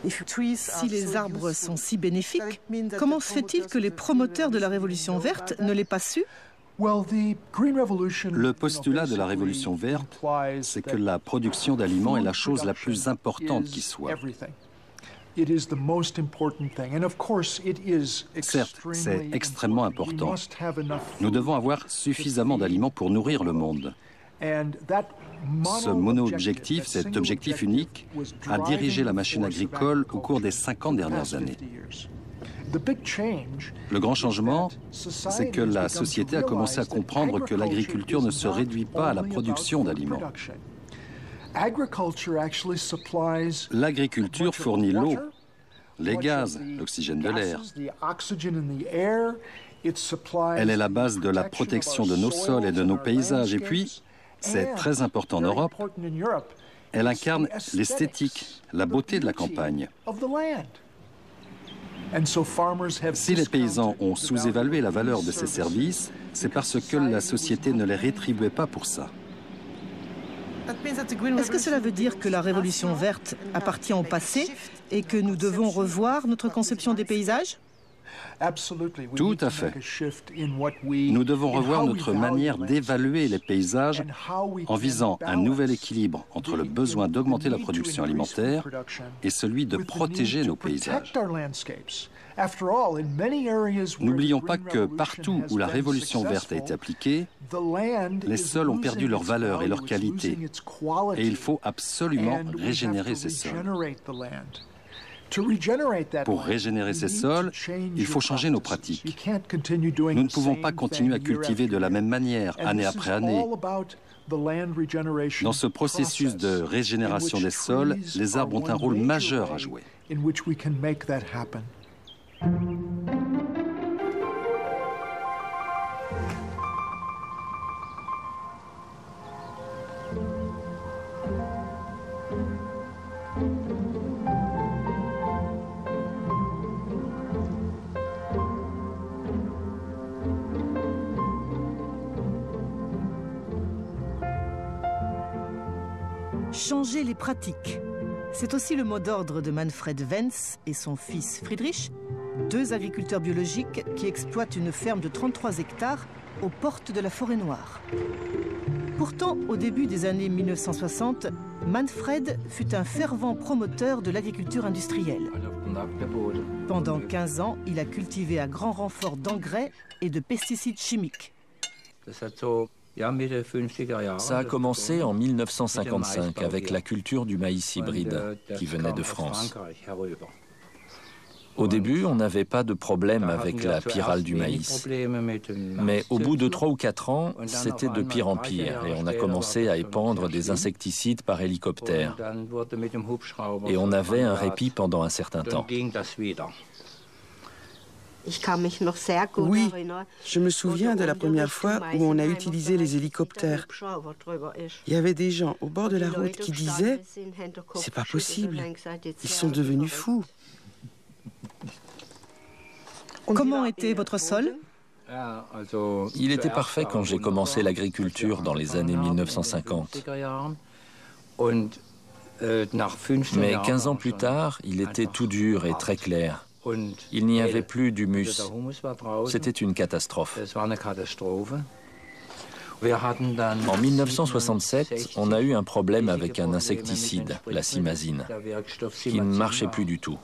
Si les arbres sont si bénéfiques, comment se fait-il que les promoteurs de la Révolution verte ne l'aient pas su? Le postulat de la Révolution verte, c'est que la production d'aliments est la chose la plus importante qui soit. Certes, c'est extrêmement important. Nous devons avoir suffisamment d'aliments pour nourrir le monde. Ce mono-objectif, cet objectif unique, a dirigé la machine agricole au cours des 50 dernières années. Le grand changement, c'est que la société a commencé à comprendre que l'agriculture ne se réduit pas à la production d'aliments. L'agriculture fournit l'eau, les gaz, l'oxygène de l'air. Elle est la base de la protection de nos sols et de nos paysages. Et puis, c'est très important en Europe, elle incarne l'esthétique, la beauté de la campagne. Si les paysans ont sous-évalué la valeur de ces services, c'est parce que la société ne les rétribuait pas pour ça. Est-ce que cela veut dire que la Révolution verte appartient au passé et que nous devons revoir notre conception des paysages? Tout à fait. Nous devons revoir notre manière d'évaluer les paysages en visant un nouvel équilibre entre le besoin d'augmenter la production alimentaire et celui de protéger nos paysages. N'oublions pas que partout où la Révolution verte a été appliquée, les sols ont perdu leur valeur et leur qualité, et il faut absolument régénérer ces sols. Pour régénérer ces sols, il faut changer nos pratiques. Nous ne pouvons pas continuer à cultiver de la même manière, année après année. Dans ce processus de régénération des sols, les arbres ont un rôle majeur à jouer. Changer les pratiques. C'est aussi le mot d'ordre de Manfred Wenz et son fils Friedrich, deux agriculteurs biologiques qui exploitent une ferme de 33 hectares aux portes de la Forêt-Noire. Pourtant, au début des années 1960, Manfred fut un fervent promoteur de l'agriculture industrielle. Pendant 15 ans, il a cultivé à grand renfort d'engrais et de pesticides chimiques. Ça a commencé en 1955 avec la culture du maïs hybride qui venait de France. Au début, on n'avait pas de problème avec la pyrale du maïs. Mais au bout de 3 ou 4 ans, c'était de pire en pire et on a commencé à épandre des insecticides par hélicoptère. Et on avait un répit pendant un certain temps. Oui, je me souviens de la première fois où on a utilisé les hélicoptères. Il y avait des gens au bord de la route qui disaient « C'est pas possible, ils sont devenus fous ». Comment était votre sol? Il était parfait quand j'ai commencé l'agriculture dans les années 1950. Mais 15 ans plus tard, il était tout dur et très clair. Il n'y avait plus d'humus. C'était une catastrophe. En 1967, on a eu un problème avec un insecticide, la simazine, qui ne marchait plus du tout.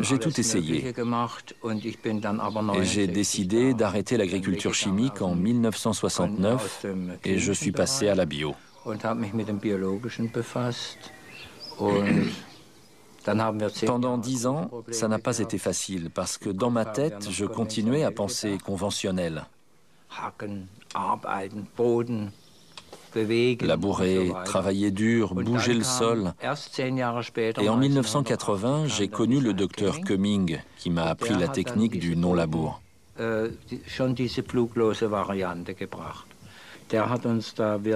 J'ai tout essayé et j'ai décidé d'arrêter l'agriculture chimique en 1969 et je suis passé à la bio. Pendant 10 ans, ça n'a pas été facile parce que dans ma tête, je continuais à penser conventionnel. Labourer, travailler dur, bouger le sol. Et en 1980, j'ai connu le docteur Cumming qui m'a appris la technique du non-labour.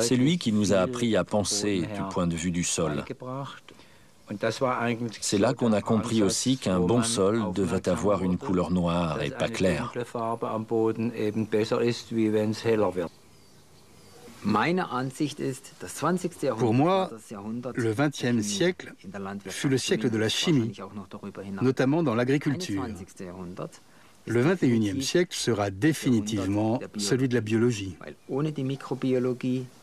C'est lui qui nous a appris à penser du point de vue du sol. C'est là qu'on a compris aussi qu'un bon sol devait avoir une couleur noire et pas claire. Pour moi, le XXe siècle fut le siècle de la chimie, notamment dans l'agriculture. Le XXIe siècle sera définitivement celui de la biologie.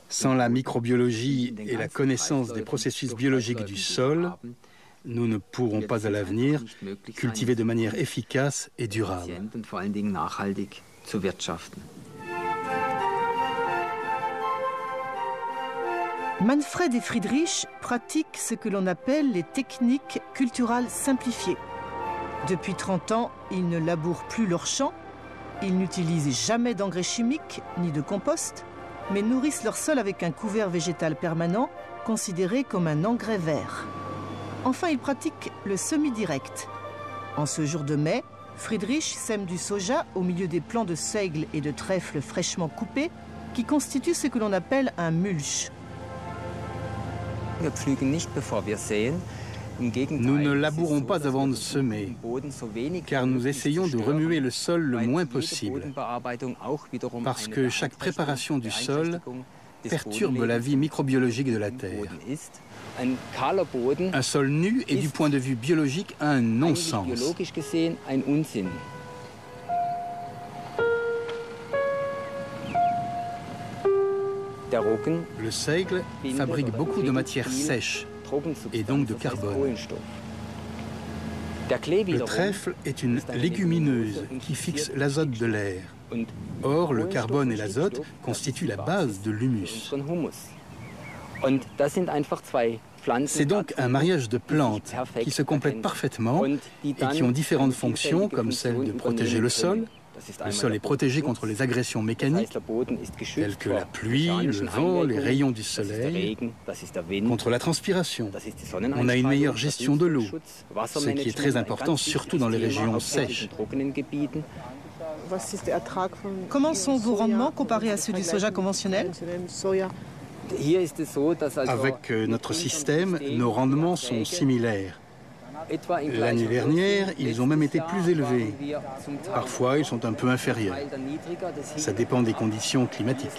Sans la microbiologie et la connaissance des processus biologiques du sol, nous ne pourrons pas à l'avenir cultiver de manière efficace et durable. Manfred et Friedrich pratiquent ce que l'on appelle les techniques culturales simplifiées. Depuis 30 ans, ils ne labourent plus leurs champs, ils n'utilisent jamais d'engrais chimiques ni de compost, mais nourrissent leur sol avec un couvert végétal permanent, considéré comme un engrais vert. Enfin, ils pratiquent le semi-direct. En ce jour de mai, Friedrich sème du soja au milieu des plants de seigle et de trèfle fraîchement coupés, qui constituent ce que l'on appelle un mulch. Nous ne labourons pas avant de semer, car nous essayons de remuer le sol le moins possible, parce que chaque préparation du sol perturbe la vie microbiologique de la terre. Un sol nu est du point de vue biologique un non-sens. Le seigle fabrique beaucoup de matières sèches et donc de carbone. Le trèfle est une légumineuse qui fixe l'azote de l'air. Or, le carbone et l'azote constituent la base de l'humus. C'est donc un mariage de plantes qui se complètent parfaitement et qui ont différentes fonctions, comme celle de protéger le sol. Le sol est protégé contre les agressions mécaniques, telles que la pluie, le vent, les rayons du soleil, contre la transpiration. On a une meilleure gestion de l'eau, ce qui est très important, surtout dans les régions sèches. Comment sont vos rendements comparés à ceux du soja conventionnel? Avec notre système, nos rendements sont similaires. L'année dernière, ils ont même été plus élevés. Parfois, ils sont un peu inférieurs. Ça dépend des conditions climatiques.